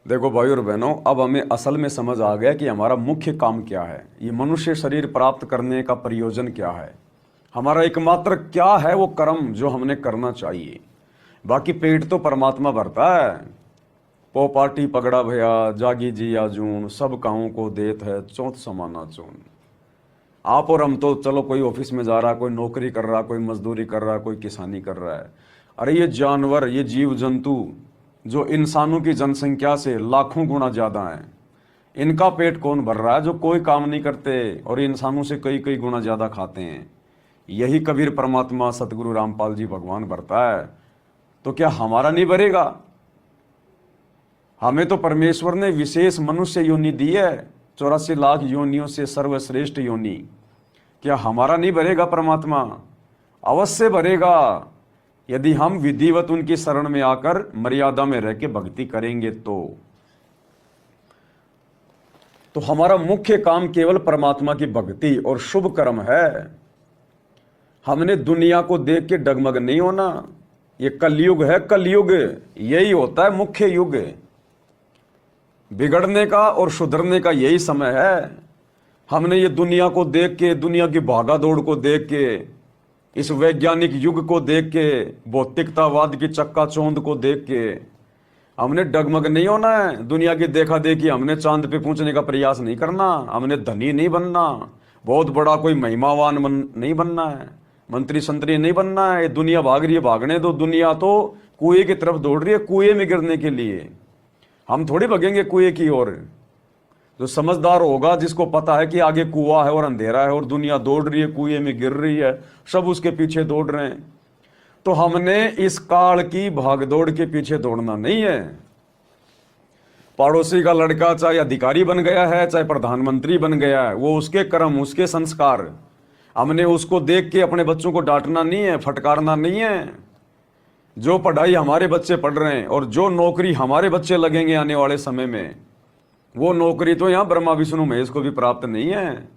देखो भाई और बहनों, अब हमें असल में समझ आ गया कि हमारा मुख्य काम क्या है। ये मनुष्य शरीर प्राप्त करने का प्रयोजन क्या है, हमारा एकमात्र क्या है वो कर्म जो हमने करना चाहिए। बाकी पेट तो परमात्मा भरता है। पो पाटी पगड़ा भया जागी जी आजून, सब काहू को देत है चौथ समाना चून। आप और हम तो चलो, कोई ऑफिस में जा रहा, कोई नौकरी कर रहा, कोई मजदूरी कर रहा, कोई किसानी कर रहा है। अरे ये जानवर, ये जीव जंतु जो इंसानों की जनसंख्या से लाखों गुना ज्यादा हैं, इनका पेट कौन भर रहा है जो कोई काम नहीं करते और इंसानों से कई कई गुना ज्यादा खाते हैं। यही कबीर परमात्मा सतगुरु रामपाल जी भगवान भरता है, तो क्या हमारा नहीं भरेगा? हमें तो परमेश्वर ने विशेष मनुष्य योनि दी है, 84 लाख योनियों से सर्वश्रेष्ठ योनि। क्या हमारा नहीं भरेगा परमात्मा? अवश्य भरेगा, यदि हम विधिवत उनकी शरण में आकर मर्यादा में रह के भक्ति करेंगे तो हमारा मुख्य काम केवल परमात्मा की भक्ति और शुभ कर्म है। हमने दुनिया को देख के डगमग नहीं होना। ये कलयुग है, कलयुग यही होता है मुख्य युग। बिगड़ने का और सुधरने का यही समय है। हमने ये दुनिया को देख के, दुनिया की भागा दौड़ को देख के, इस वैज्ञानिक युग को देख के, भौतिकतावाद की चक्काचौंध को देख के हमने डगमग नहीं होना है। दुनिया की देखा देखी हमने चांद पे पहुंचने का प्रयास नहीं करना। हमने धनी नहीं बनना, बहुत बड़ा कोई महिमावान नहीं बनना है, मंत्री संतरी नहीं बनना है। दुनिया भाग रही है, भागने दो। दुनिया तो कुएं की तरफ दौड़ रही है, कुएं में गिरने के लिए। हम थोड़ी भगेंगे कुएं की ओर। जो समझदार होगा, जिसको पता है कि आगे कुआं है और अंधेरा है और दुनिया दौड़ रही है, कुएं में गिर रही है, सब उसके पीछे दौड़ रहे हैं, तो हमने इस काल की भागदौड़ के पीछे दौड़ना नहीं है। पड़ोसी का लड़का चाहे अधिकारी बन गया है, चाहे प्रधानमंत्री बन गया है, वो उसके कर्म, उसके संस्कार। हमने उसको देख के अपने बच्चों को डांटना नहीं है, फटकारना नहीं है। जो पढ़ाई हमारे बच्चे पढ़ रहे हैं और जो नौकरी हमारे बच्चे लगेंगे आने वाले समय में, वो नौकरी तो यहाँ ब्रह्मा विष्णु महेश को भी प्राप्त नहीं है।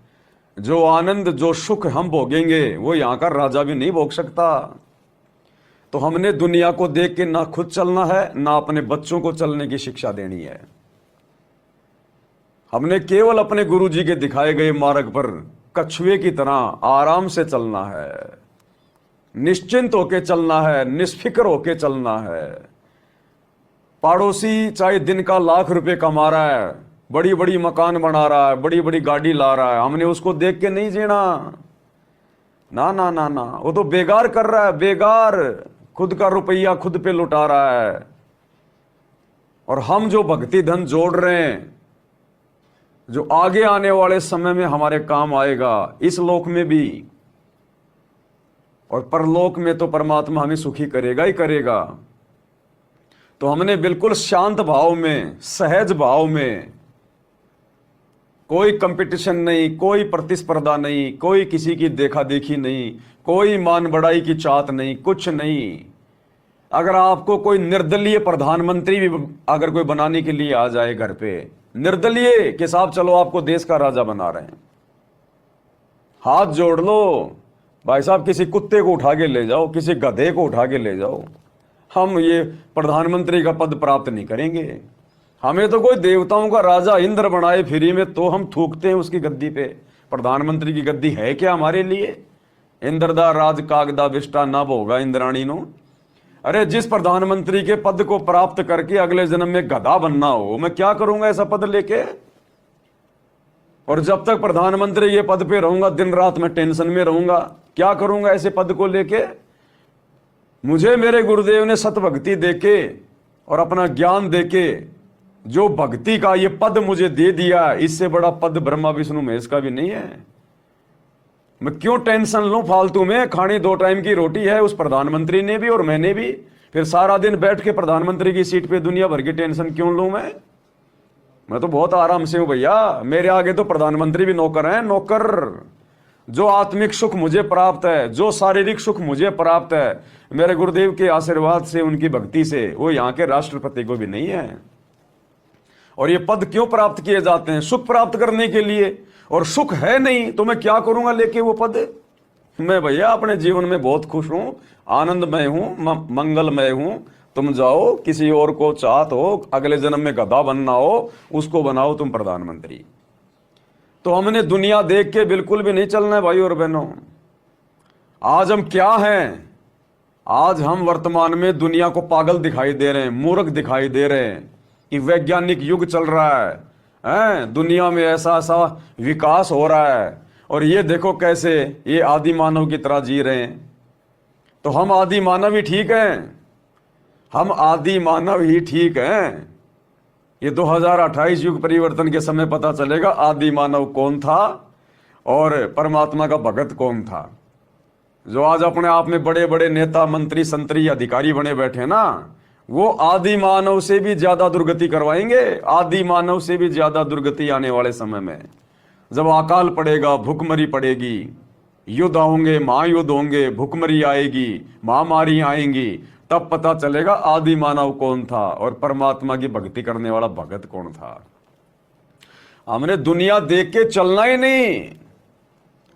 जो आनंद, जो सुख हम भोगेंगे वो यहाँ का राजा भी नहीं भोग सकता। तो हमने दुनिया को देख के ना खुद चलना है, ना अपने बच्चों को चलने की शिक्षा देनी है। हमने केवल अपने गुरु जी के दिखाए गए मार्ग पर कछुए की तरह आराम से चलना है, निश्चिंत होके चलना है, निष्फिक्र होके चलना है। पड़ोसी चाहे दिन का लाख रुपए कमा रहा है, बड़ी बड़ी मकान बना रहा है, बड़ी बड़ी गाड़ी ला रहा है, हमने उसको देख के नहीं जीना। ना ना ना ना, वो तो बेगार कर रहा है, बेगार। खुद का रुपया खुद पे लुटा रहा है। और हम जो भक्ति धन जोड़ रहे हैं, जो आगे आने वाले समय में हमारे काम आएगा, इस लोक में भी और परलोक में, तो परमात्मा हमें सुखी करेगा ही करेगा। तो हमने बिल्कुल शांत भाव में, सहज भाव में, कोई कंपटीशन नहीं, कोई प्रतिस्पर्धा नहीं, कोई किसी की देखा देखी नहीं, कोई मान बढ़ाई की चाहत नहीं, कुछ नहीं। अगर आपको कोई निर्दलीय प्रधानमंत्री भी अगर कोई बनाने के लिए आ जाए घर पे, निर्दलीय के साथ, चलो आपको देश का राजा बना रहे हैं, हाथ जोड़ लो भाई साहब, किसी कुत्ते को उठा के ले जाओ, किसी गधे को उठा के ले जाओ, हम ये प्रधानमंत्री का पद प्राप्त नहीं करेंगे। हमें तो कोई देवताओं का राजा इंद्र बनाए फ्री में, तो हम थूकते हैं उसकी गद्दी पे। प्रधानमंत्री की गद्दी है क्या हमारे लिए? इंद्रदा राज कागदा विष्टा न भोगा इंद्राणी नो। अरे जिस प्रधानमंत्री के पद को प्राप्त करके अगले जन्म में गधा बनना हो, मैं क्या करूंगा ऐसा पद लेके? और जब तक प्रधानमंत्री के पद पे रहूंगा, दिन रात मैं टेंशन में रहूंगा। क्या करूंगा ऐसे पद को लेके? मुझे मेरे गुरुदेव ने सतभक्ति देके और अपना ज्ञान देके जो भक्ति का ये पद मुझे दे दिया, इससे बड़ा पद ब्रह्मा विष्णु महेश का भी नहीं है। मैं क्यों टेंशन लूं फालतू में? खानी 2 टाइम की रोटी है, उस प्रधानमंत्री ने भी और मैंने भी। फिर सारा दिन बैठ के प्रधानमंत्री की सीट पे दुनिया भर की टेंशन क्यों लूं मैं तो बहुत आराम से हूं भैया। मेरे आगे तो प्रधानमंत्री भी नौकर हैं, नौकर। जो आत्मिक सुख मुझे प्राप्त है, जो शारीरिक सुख मुझे प्राप्त है, मेरे गुरुदेव के आशीर्वाद से, उनकी भक्ति से, वो यहाँ के राष्ट्रपति को भी नहीं है। और ये पद क्यों प्राप्त किए जाते हैं? सुख प्राप्त करने के लिए। और सुख है नहीं तो मैं क्या करूंगा लेके वो पद? मैं भैया अपने जीवन में बहुत खुश हूं, आनंदमय हूं, मंगलमय हूं, तुम जाओ किसी और को चाहत हो अगले जन्म में गधा बनना हो, उसको बनाओ तुम प्रधानमंत्री। तो हमने दुनिया देख के बिल्कुल भी नहीं चलना है भाई और बहनों। आज हम क्या हैं? आज हम वर्तमान में दुनिया को पागल दिखाई दे रहे हैं, मूर्ख दिखाई दे रहे हैं कि वैज्ञानिक युग चल रहा है, दुनिया में ऐसा ऐसा विकास हो रहा है, और ये देखो कैसे ये आदि मानव की तरह जी रहे हैं। तो हम आदि मानव ही ठीक हैं, हम आदि मानव ही ठीक हैं। ये 2028 युग परिवर्तन के समय पता चलेगा आदि मानव कौन था और परमात्मा का भगत कौन था। जो आज अपने आप में बड़े बड़े नेता, मंत्री, संतरी, अधिकारी बने बैठे ना, वो आदि मानव से भी ज्यादा दुर्गति करवाएंगे। आदि मानव से भी ज्यादा दुर्गति आने वाले समय में, जब अकाल पड़ेगा, भूखमरी पड़ेगी, युद्ध होंगे, महायुद्ध होंगे, भूखमरी आएगी, महामारी आएंगी, तब पता चलेगा आदि मानव कौन था और परमात्मा की भक्ति करने वाला भगत कौन था। हमने दुनिया देख के चलना ही नहीं।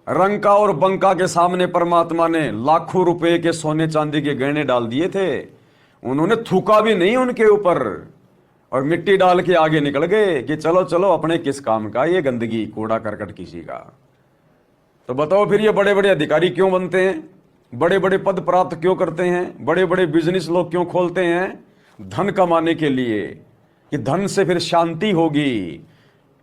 रंका और बंका के सामने परमात्मा ने लाखों रुपए के सोने चांदी के गहने डाल दिए थे, उन्होंने थूका भी नहीं उनके ऊपर और मिट्टी डाल के आगे निकल गए कि चलो चलो अपने किस काम का, ये गंदगी कूड़ा करकट किसी का। तो बताओ फिर ये बड़े बड़े अधिकारी क्यों बनते हैं, बड़े बड़े पद प्राप्त क्यों करते हैं, बड़े बड़े बिजनेस लोग क्यों खोलते हैं? धन कमाने के लिए, कि धन से फिर शांति होगी।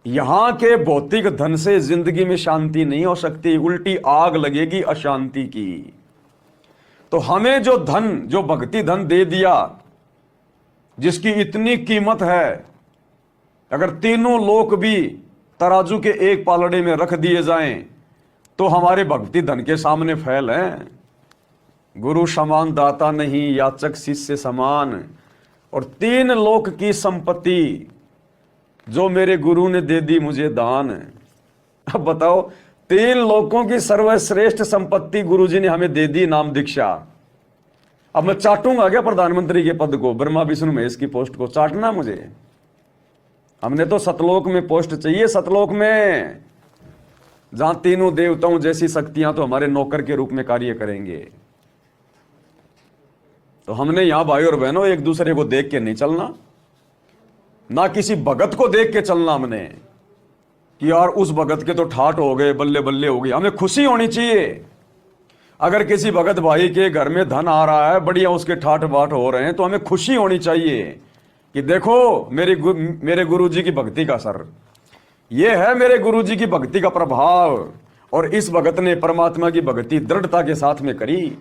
यहां के भौतिक धन से जिंदगी में शांति नहीं हो सकती, उल्टी आग लगेगी अशांति की। तो हमें जो धन, जो भक्ति धन दे दिया, जिसकी इतनी कीमत है, अगर तीनों लोक भी तराजू के एक पालड़े में रख दिए जाएं तो हमारे भक्ति धन के सामने फैल हैं। गुरु समान दाता नहीं, याचक शिष्य समान। और 3 लोक की संपत्ति जो मेरे गुरु ने दे दी मुझे दान। अब बताओ, 3 लोकों की सर्वश्रेष्ठ संपत्ति गुरुजी ने हमें दे दी, नाम दीक्षा। अब मैं चाटूंगा क्या प्रधानमंत्री के पद को, ब्रह्मा विष्णु महेश की पोस्ट को चाटना मुझे? हमने तो सतलोक में पोस्ट चाहिए, सतलोक में, जहां तीनों देवताओं जैसी शक्तियां तो हमारे नौकर के रूप में कार्य करेंगे। तो हमने यहां भाई और बहनों एक दूसरे को देख के नहीं चलना, ना किसी भगत को देख के चलना हमने कि यार उस भगत के तो ठाठ हो गए, बल्ले बल्ले हो गई। हमें खुशी होनी चाहिए। अगर किसी भगत भाई के घर में धन आ रहा है, बढ़िया उसके ठाठ बाट हो रहे हैं, तो हमें खुशी होनी चाहिए कि देखो मेरे गुरुजी की भक्ति का असर, ये है मेरे गुरुजी की भक्ति का प्रभाव। और इस भगत ने परमात्मा की भक्ति दृढ़ता के साथ में करी,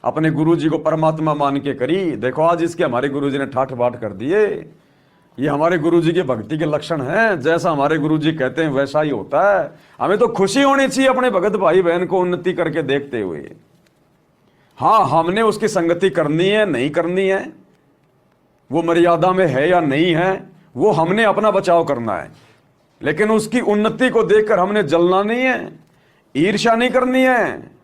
अपने गुरुजी को परमात्मा मान के करी। देखो आज इसके हमारे गुरुजी ने ठाठ बाट कर दिए। ये हमारे गुरुजी के भक्ति के लक्षण हैं। जैसा हमारे गुरुजी कहते हैं वैसा ही होता है। हमें तो खुशी होनी चाहिए अपने भगत भाई बहन को उन्नति करके देखते हुए। हाँ, हमने उसकी संगति करनी है नहीं करनी है, वो मर्यादा में है या नहीं है, वो हमने अपना बचाव करना है। लेकिन उसकी उन्नति को देखकर हमने जलना नहीं है, ईर्ष्या नहीं करनी है।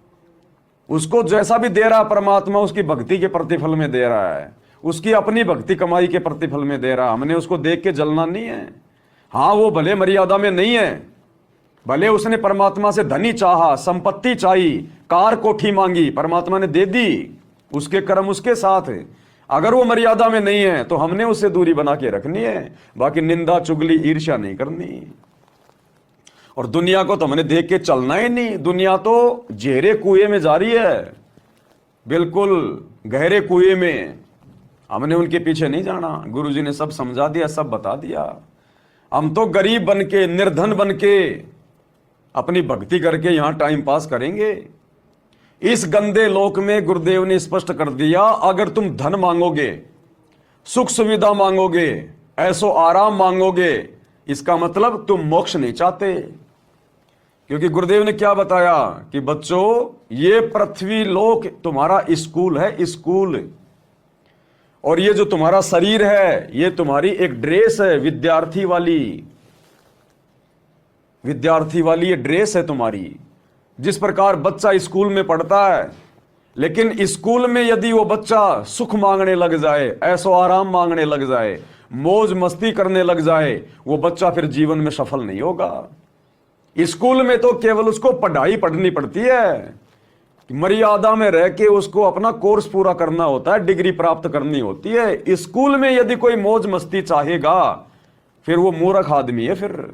उसको जैसा भी दे रहा परमात्मा उसकी भक्ति के प्रतिफल में दे रहा है, उसकी अपनी भक्ति कमाई के प्रतिफल में दे रहा। हमने उसको देख के जलना नहीं है। हाँ, वो भले मर्यादा में नहीं है, भले उसने परमात्मा से धनी चाहा, संपत्ति चाहिए, कार कोठी मांगी, परमात्मा ने दे दी, उसके कर्म उसके साथ है। अगर वो मर्यादा में नहीं है तो हमने उससे दूरी बना के रखनी है। बाकी निंदा चुगली ईर्ष्या नहीं करनी। और दुनिया को तो हमने देख के चलना ही नहीं। दुनिया तो गहरे कुएं में जा रही है, बिल्कुल गहरे कुएं में। हमने उनके पीछे नहीं जाना। गुरुजी ने सब समझा दिया, सब बता दिया। हम तो गरीब बन के, निर्धन बन के, अपनी भक्ति करके यहां टाइम पास करेंगे। इस गंदे लोक में गुरुदेव ने स्पष्ट कर दिया, अगर तुम धन मांगोगे, सुख सुविधा मांगोगे, ऐसो आराम मांगोगे, इसका मतलब तुम मोक्ष नहीं चाहते। क्योंकि गुरुदेव ने क्या बताया कि बच्चों, ये पृथ्वी लोक तुम्हारा स्कूल है, स्कूल। और ये जो तुम्हारा शरीर है, ये तुम्हारी एक ड्रेस है, विद्यार्थी वाली ये ड्रेस है तुम्हारी। जिस प्रकार बच्चा स्कूल में पढ़ता है, लेकिन स्कूल में यदि वो बच्चा सुख मांगने लग जाए, ऐसो आराम मांगने लग जाए, मौज मस्ती करने लग जाए, वो बच्चा फिर जीवन में सफल नहीं होगा। स्कूल में तो केवल उसको पढ़ाई पढ़नी पड़ती है, कि मर्यादा में रह के उसको अपना कोर्स पूरा करना होता है, डिग्री प्राप्त करनी होती है। स्कूल में यदि कोई मौज मस्ती चाहेगा फिर वो मूर्ख आदमी है। फिर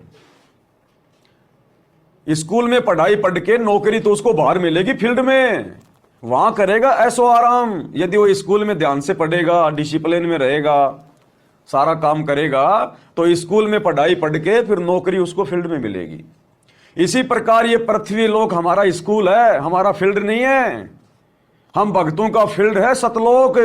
स्कूल में पढ़ाई पढ़ के नौकरी तो उसको बाहर मिलेगी, फील्ड में वहां करेगा ऐसो आराम। यदि वो स्कूल में ध्यान से पढ़ेगा, डिसिप्लिन में रहेगा, सारा काम करेगा, तो स्कूल में पढ़ाई पढ़ के फिर नौकरी उसको फील्ड में मिलेगी। इसी प्रकार ये पृथ्वी लोक हमारा स्कूल है, हमारा फील्ड नहीं है। हम भक्तों का फील्ड है सतलोक,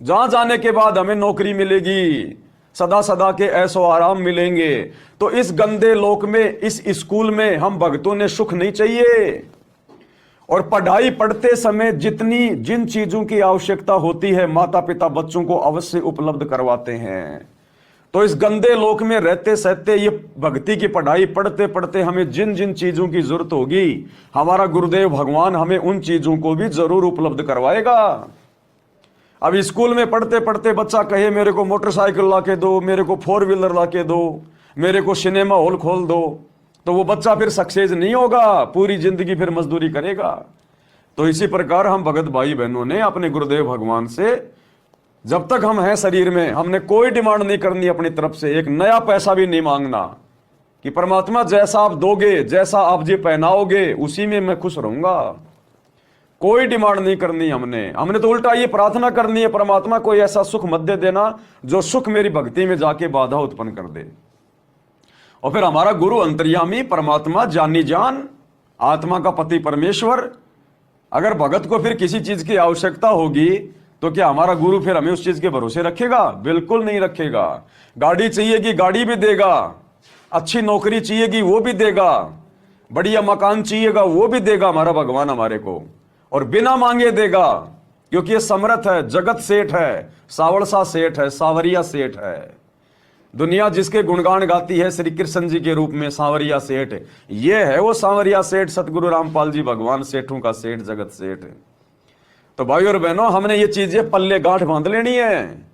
जहां जाने के बाद हमें नौकरी मिलेगी, सदा सदा के ऐसो आराम मिलेंगे। तो इस गंदे लोक में, इस स्कूल में हम भक्तों ने सुख नहीं चाहिए। और पढ़ाई पढ़ते समय जिन चीजों की आवश्यकता होती है माता पिता बच्चों को अवश्य उपलब्ध करवाते हैं। तो इस गंदे लोक में रहते सहते ये भक्ति की पढ़ाई पढ़ते पढ़ते हमें जिन जिन चीजों की जरूरत होगी, हमारा गुरुदेव भगवान हमें उन चीजों को भी जरूर उपलब्ध करवाएगा। अब स्कूल में पढ़ते पढ़ते बच्चा कहे मेरे को मोटरसाइकिल ला के दो, मेरे को 4 व्हीलर ला के दो, मेरे को सिनेमा हॉल खोल दो, तो वो बच्चा फिर सक्सेस नहीं होगा, पूरी जिंदगी फिर मजदूरी करेगा। तो इसी प्रकार हम भगत भाई बहनों ने अपने गुरुदेव भगवान से जब तक हम हैं शरीर में, हमने कोई डिमांड नहीं करनी अपनी तरफ से, एक नया पैसा भी नहीं मांगना कि परमात्मा जैसा आप दोगे, जैसा आप जी पहनाओगे, उसी में मैं खुश रहूंगा। कोई डिमांड नहीं करनी हमने तो उल्टा ये प्रार्थना करनी है, परमात्मा कोई ऐसा सुख मत दे देना जो सुख मेरी भक्ति में जाके बाधा उत्पन्न कर दे। और फिर हमारा गुरु अंतर्यामी परमात्मा, जानी जान, आत्मा का पति परमेश्वर, अगर भगत को फिर किसी चीज की आवश्यकता होगी तो क्या हमारा गुरु फिर हमें उस चीज के भरोसे रखेगा? बिल्कुल नहीं रखेगा। गाड़ी चाहिएगी गाड़ी भी देगा, अच्छी नौकरी चाहिएगी वो भी देगा, बढ़िया मकान चाहिएगा वो भी देगा हमारा भगवान हमारे को, और बिना मांगे देगा, क्योंकि ये समर्थ है, जगत सेठ है, सावरसा सेठ है, सावरिया सेठ है। दुनिया जिसके गुणगान गाती है श्री कृष्ण जी के रूप में, सांवरिया सेठ, ये है वो सांवरिया सेठ, सतगुरु रामपाल जी भगवान, सेठों का सेठ, जगत सेठ। तो भाई और बहनों, हमने ये चीजें पल्ले गांठ बांध लेनी है।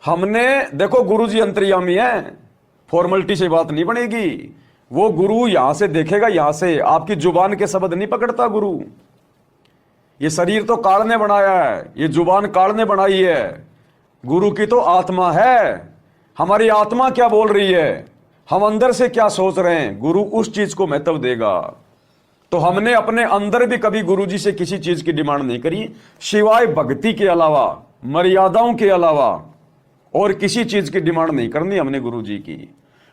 हमने देखो गुरु जी अंतर्यामी है, फॉर्मेलिटी से बात नहीं बनेगी। वो गुरु यहां से देखेगा, यहां से आपकी जुबान के शब्द नहीं पकड़ता गुरु। ये शरीर तो काल ने बनाया है, ये जुबान काल ने बनाई है, गुरु की तो आत्मा है। हमारी आत्मा क्या बोल रही है, हम अंदर से क्या सोच रहे हैं, गुरु उस चीज को महत्व देगा। तो हमने अपने अंदर भी कभी गुरु जी से किसी चीज की डिमांड नहीं करी, सिवाय भक्ति के अलावा, मर्यादाओं के अलावा और किसी चीज की डिमांड नहीं करनी हमने गुरु जी की।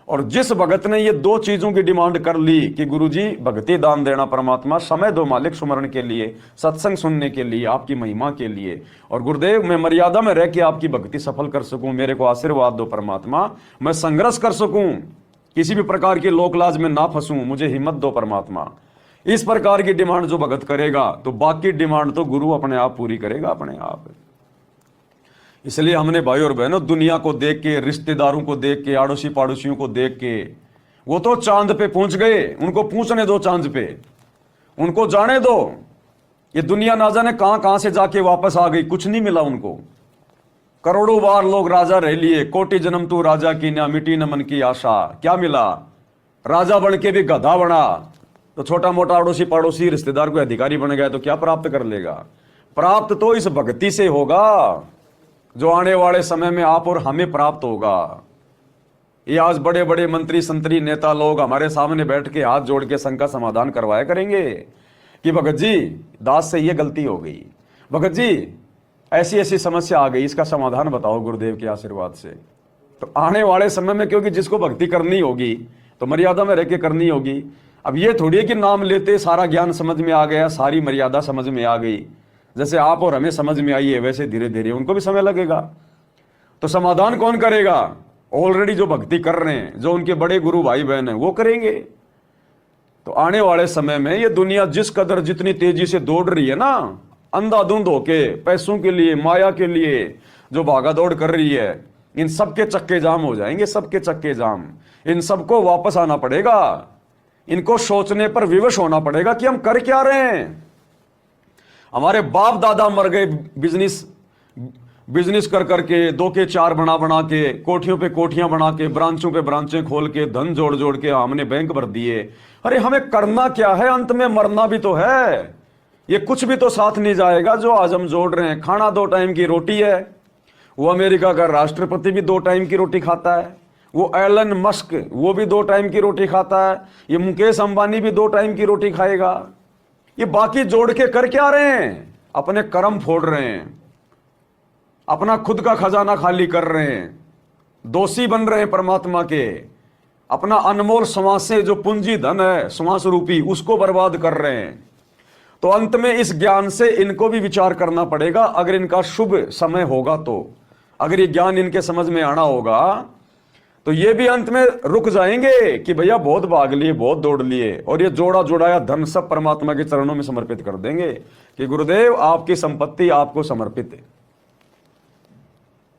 और जिस भगत ने ये 2 चीजों की डिमांड कर ली कि गुरु जी भक्ति दान देना परमात्मा, समय दो मालिक सुमरण के लिए, सत्संग सुनने के लिए, आपकी महिमा के लिए, और गुरुदेव मैं मर्यादा में रह के आपकी भक्ति सफल कर सकूं, मेरे को आशीर्वाद दो परमात्मा, मैं संघर्ष कर सकूं, किसी भी प्रकार की लोकलाज में ना फंसूं, मुझे हिम्मत दो परमात्मा। इस प्रकार की डिमांड जो भगत करेगा तो बाकी डिमांड तो गुरु अपने आप पूरी करेगा अपने आप। इसलिए हमने भाई और बहनों दुनिया को देख के, रिश्तेदारों को देख के, आड़ोसी पाड़ोसियों को देख के, वो तो चांद पे पहुंच गए, उनको पूछने दो चांद पे, उनको जाने दो। ये दुनिया ना जाने कहां कहां से जाके वापस आ गई, कुछ नहीं मिला उनको। करोड़ों बार लोग राजा रह लिए, कोटि जन्म तू राजा की ना, मिटी न मन की आशा, क्या मिला? राजा बन के भी गधा बना। तो छोटा मोटा अड़ोसी पड़ोसी रिश्तेदार को अधिकारी बन गया तो क्या प्राप्त कर लेगा? प्राप्त तो इस भक्ति से होगा जो आने वाले समय में आप और हमें प्राप्त होगा। ये आज बड़े बड़े मंत्री संतरी नेता लोग हमारे सामने बैठ के हाथ जोड़ के संघ का समाधान करवाया करेंगे कि भगत जी दास से ये गलती हो गई, भगत जी ऐसी ऐसी समस्या आ गई, इसका समाधान बताओ गुरुदेव के आशीर्वाद से। तो आने वाले समय में, क्योंकि जिसको भक्ति करनी होगी तो मर्यादा में रह के करनी होगी। अब ये थोड़ी है कि नाम लेते सारा ज्ञान समझ में आ गया, सारी मर्यादा समझ में आ गई, जैसे आप और हमें समझ में आई है वैसे धीरे धीरे उनको भी समय लगेगा। तो समाधान कौन करेगा? ऑलरेडी जो भक्ति कर रहे हैं, जो उनके बड़े गुरु भाई बहन हैं, वो करेंगे। तो आने वाले समय में ये दुनिया जिस कदर जितनी तेजी से दौड़ रही है ना, अंधाधुंध होके पैसों के लिए, माया के लिए जो भागा दौड़ कर रही है, इन सबके चक्के जाम हो जाएंगे, सबके चक्के जाम। इन सबको वापस आना पड़ेगा, इनको सोचने पर विवश होना पड़ेगा कि हम कर क्या रहे हैं। हमारे बाप दादा मर गए बिजनेस कर करके, 2 के 4 बना बना के, कोठियों पे कोठियां बना के, ब्रांचों पे ब्रांचें खोल के, धन जोड़ जोड़ के हमने बैंक भर दिए। अरे हमें करना क्या है? अंत में मरना भी तो है। ये कुछ भी तो साथ नहीं जाएगा जो आज हम जोड़ रहे हैं। खाना 2 टाइम की रोटी है, वो अमेरिका का राष्ट्रपति भी 2 टाइम की रोटी खाता है, वो एलन मस्क वो भी 2 टाइम की रोटी खाता है, ये मुकेश अंबानी भी 2 टाइम की रोटी खाएगा। ये बाकी जोड़ के कर क्या रहे हैं? अपने कर्म फोड़ रहे हैं, अपना खुद का खजाना खाली कर रहे हैं, दोषी बन रहे हैं परमात्मा के, अपना अनमोल श्वास से जो पूंजी धन है श्वास रूपी उसको बर्बाद कर रहे हैं। तो अंत में इस ज्ञान से इनको भी विचार करना पड़ेगा, अगर इनका शुभ समय होगा तो, अगर ये ज्ञान इनके समझ में आना होगा तो ये भी अंत में रुक जाएंगे कि भैया बहुत भाग लिए, बहुत दौड़ लिए, और ये जोड़ा जोड़ाया धन सब परमात्मा के चरणों में समर्पित कर देंगे कि गुरुदेव आपकी संपत्ति आपको समर्पित है।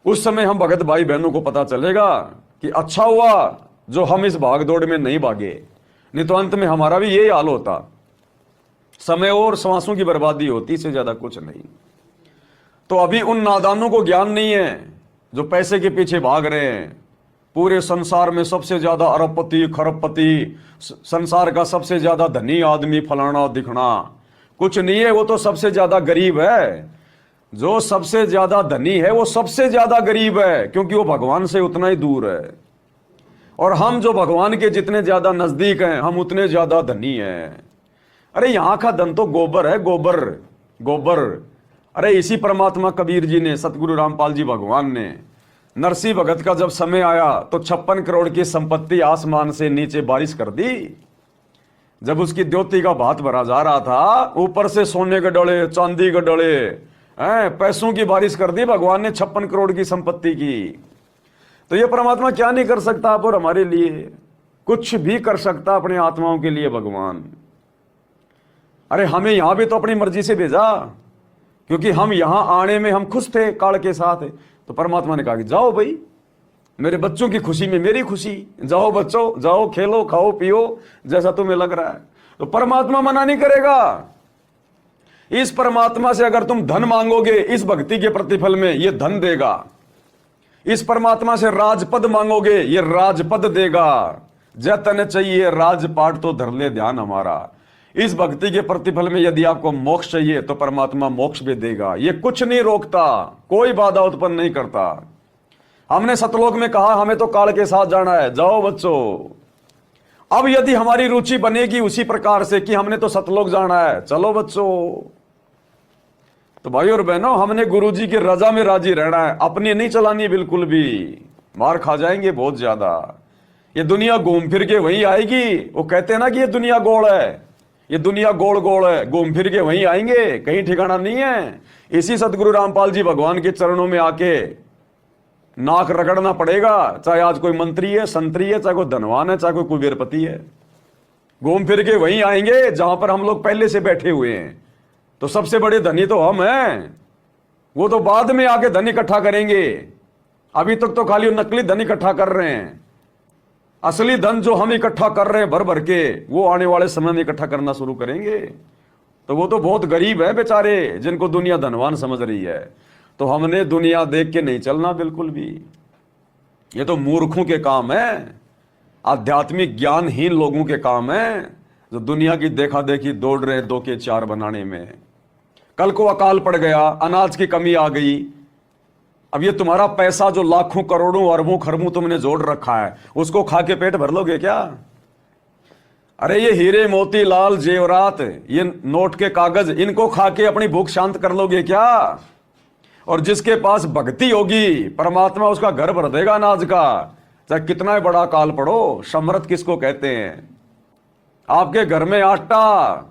उस समय हम भगत भाई बहनों को पता चलेगा कि अच्छा हुआ जो हम इस भाग दौड़ में नहीं भागे, नहीं तो अंत में हमारा भी यही हाल होता, समय और श्वासों की बर्बादी होती, इससे ज्यादा कुछ नहीं। तो अभी उन नादानों को ज्ञान नहीं है जो पैसे के पीछे भाग रहे हैं। पूरे संसार में सबसे ज्यादा अरबपति खरबपति, संसार का सबसे ज्यादा धनी आदमी फलाना दिखना कुछ नहीं है, वो तो सबसे ज्यादा गरीब है। जो सबसे ज्यादा धनी है वो सबसे ज्यादा गरीब है, क्योंकि वो भगवान से उतना ही दूर है। और हम जो भगवान के जितने ज्यादा नजदीक हैं हम उतने ज्यादा धनी हैं। अरे यहां का धन तो गोबर है, गोबर गोबर। अरे इसी परमात्मा कबीर जी ने, सतगुरु रामपाल जी भगवान ने, नरसिंह भगत का जब समय आया तो 56 करोड़ की संपत्ति आसमान से नीचे बारिश कर दी। जब उसकी द्योति का भात भरा जा रहा था, ऊपर से सोने के डले, चांदी के डले, पैसों की बारिश कर दी भगवान ने 56 करोड़ की संपत्ति की। तो ये परमात्मा क्या नहीं कर सकता आप और हमारे लिए? कुछ भी कर सकता अपने आत्माओं के लिए भगवान। अरे हमें यहां भी तो अपनी मर्जी से भेजा, क्योंकि हम यहां आने में हम खुश थे काल के साथ। तो परमात्मा ने कहा कि जाओ भाई, मेरे बच्चों की खुशी में मेरी खुशी, जाओ बच्चों जाओ, खेलो खाओ पियो जैसा तुम्हें लग रहा है। तो परमात्मा मना नहीं करेगा। इस परमात्मा से अगर तुम धन मांगोगे इस भक्ति के प्रतिफल में, ये धन देगा। इस परमात्मा से राजपद मांगोगे, ये राजपद देगा। जतन चाहिए राजपाट तो धर ले ध्यान हमारा। इस भक्ति के प्रतिफल में यदि आपको मोक्ष चाहिए तो परमात्मा मोक्ष भी देगा। ये कुछ नहीं रोकता, कोई बाधा उत्पन्न नहीं करता। हमने सतलोक में कहा हमें तो काल के साथ जाना है, जाओ बच्चों। अब यदि हमारी रुचि बनेगी उसी प्रकार से कि हमने तो सतलोक जाना है, चलो बच्चों। तो भाई और बहनों, हमने गुरुजी की रजा में राजी रहना है, अपनी नहीं चलानी बिल्कुल भी। मार खा जाएंगे बहुत ज्यादा। ये दुनिया घूम फिर के वहीं आएगी। वो कहते हैं ना कि ये दुनिया गोल है, ये दुनिया गोल गोल है, घूम फिर के वहीं आएंगे, कहीं ठिकाना नहीं है। इसी सतगुरु रामपाल जी भगवान के चरणों में आके नाक रगड़ना पड़ेगा, चाहे आज कोई मंत्री है, संतरी है, चाहे कोई धनवान है, चाहे कोई कुबेरपति है। घूम फिर के वहीं आएंगे जहां पर हम लोग पहले से बैठे हुए हैं। तो सबसे बड़े धनी तो हम हैं, वो तो बाद में आके धन इकट्ठा करेंगे। अभी तक तो खाली नकली धन इकट्ठा कर रहे हैं। असली धन जो हम इकट्ठा कर रहे हैं भर भर के, वो आने वाले समय में इकट्ठा करना शुरू करेंगे। तो वो तो बहुत गरीब है बेचारे, जिनको दुनिया धनवान समझ रही है। तो हमने दुनिया देख के नहीं चलना बिल्कुल भी। ये तो मूर्खों के काम है, आध्यात्मिक ज्ञानहीन लोगों के काम है, जो दुनिया की देखा देखी दौड़ रहे 2 के 4 बनाने में। कल को अकाल पड़ गया, अनाज की कमी आ गई, अब ये तुम्हारा पैसा जो लाखों करोड़ों अरबों खरबों तुमने जोड़ रखा है, उसको खा के पेट भर लोगे क्या? अरे ये हीरे मोती लाल जेवरात, ये नोट के कागज, इनको खा के अपनी भूख शांत कर लोगे क्या? और जिसके पास भक्ति होगी परमात्मा उसका घर भर देगा अनाज का, चाहे कितना ही बड़ा काल पड़ो। समृद्ध किसको कहते हैं? आपके घर में आटा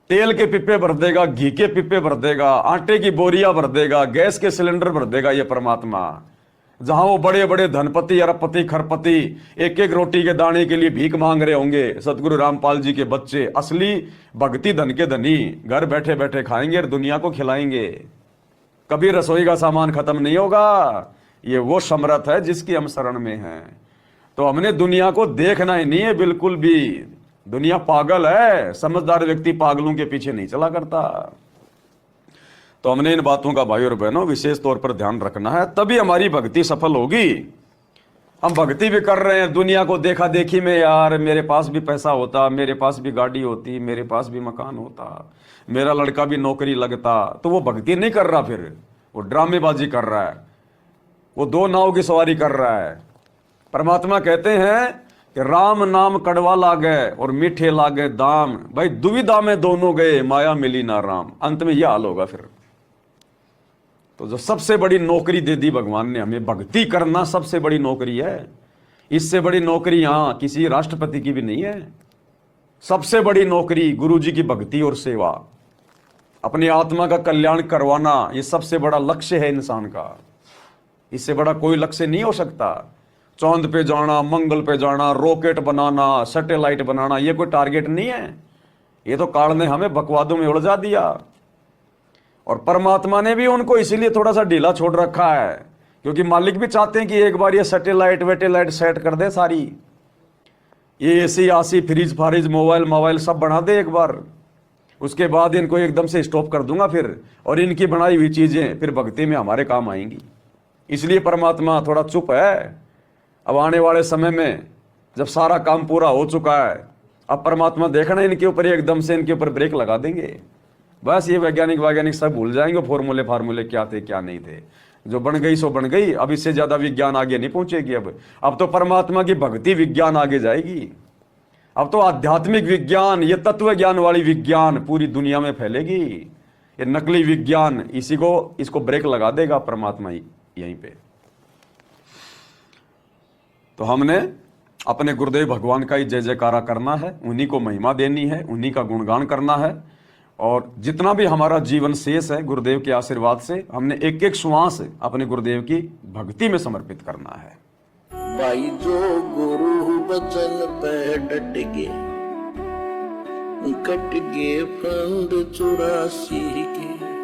तेल के पिप्पे भर देगा, घी के पिप्पे भर देगा, आटे की बोरियां भर देगा, गैस के सिलेंडर भर देगा ये परमात्मा। जहां वो बड़े बड़े धनपति अरबपति खरपति एक एक रोटी के दाने के लिए भीख मांग रहे होंगे, सतगुरु रामपाल जी के बच्चे असली भक्ति धन के धनी घर बैठे बैठे खाएंगे और दुनिया को खिलाएंगे। कभी रसोई का सामान खत्म नहीं होगा। ये वो समर्थ है जिसकी हम शरण में हैं। तो हमने दुनिया को देखना ही नहीं है बिल्कुल भी। दुनिया पागल है, समझदार व्यक्ति पागलों के पीछे नहीं चला करता। तो हमने इन बातों का भाई और बहनों विशेष तौर पर ध्यान रखना है, तभी हमारी भक्ति सफल होगी। हम भक्ति भी कर रहे हैं दुनिया को देखा देखी में, यार मेरे पास भी पैसा होता, मेरे पास भी गाड़ी होती, मेरे पास भी मकान होता, मेरा लड़का भी नौकरी लगता, तो वो भक्ति नहीं कर रहा, फिर वो ड्रामेबाजी कर रहा है, वो दो नाव की सवारी कर रहा है। परमात्मा कहते हैं कि राम नाम कड़वा लागे और मीठे लागे दाम, भाई दुविधा में दोनों गए, माया मिली ना राम। अंत में यह हाल होगा फिर। तो जो सबसे बड़ी नौकरी दे दी भगवान ने हमें, भक्ति करना सबसे बड़ी नौकरी है। इससे बड़ी नौकरी यहां किसी राष्ट्रपति की भी नहीं है। सबसे बड़ी नौकरी गुरु जी की भक्ति और सेवा, अपनी आत्मा का कल्याण करवाना, ये सबसे बड़ा लक्ष्य है इंसान का। इससे बड़ा कोई लक्ष्य नहीं हो सकता। चांद पे जाना, मंगल पे जाना, रॉकेट बनाना, सैटेलाइट बनाना, ये कोई टारगेट नहीं है। ये तो काल ने हमें बकवादों में उलझा दिया। और परमात्मा ने भी उनको इसीलिए थोड़ा सा ढीला छोड़ रखा है, क्योंकि मालिक भी चाहते हैं कि एक बार ये सैटेलाइट वेटेलाइट सेट कर दे सारी, ये एसी आसी फ्रिज फारिज मोबाइल सब बना दे एक बार, उसके बाद इनको एकदम से स्टॉप कर दूंगा फिर, और इनकी बनाई हुई चीजें फिर भक्ति में हमारे काम आएंगी। इसलिए परमात्मा थोड़ा चुप है। अब आने वाले समय में जब सारा काम पूरा हो चुका है, अब परमात्मा देखना इनके ऊपर एकदम से इनके ऊपर ब्रेक लगा देंगे। बस ये वैज्ञानिक सब भूल जाएंगे, फार्मूले क्या थे क्या नहीं थे। जो बन गई सो बन गई, अब इससे ज्यादा विज्ञान आगे नहीं पहुंचेगी। अब तो परमात्मा की भक्ति विज्ञान आगे जाएगी। अब तो आध्यात्मिक विज्ञान, ये तत्व ज्ञान वाली विज्ञान पूरी दुनिया में फैलेगी। ये नकली विज्ञान इसको ब्रेक लगा देगा परमात्मा यहीं पे। तो हमने अपने गुरुदेव भगवान का ही जय जयकारा करना है, उन्हीं को महिमा देनी है, उन्हीं का गुणगान करना है। और जितना भी हमारा जीवन शेष है गुरुदेव के आशीर्वाद से, हमने एक एक श्वास अपने गुरुदेव की भक्ति में समर्पित करना है। भाई जो गुरु बचन पे डट गे, कट गे फंद 84 के।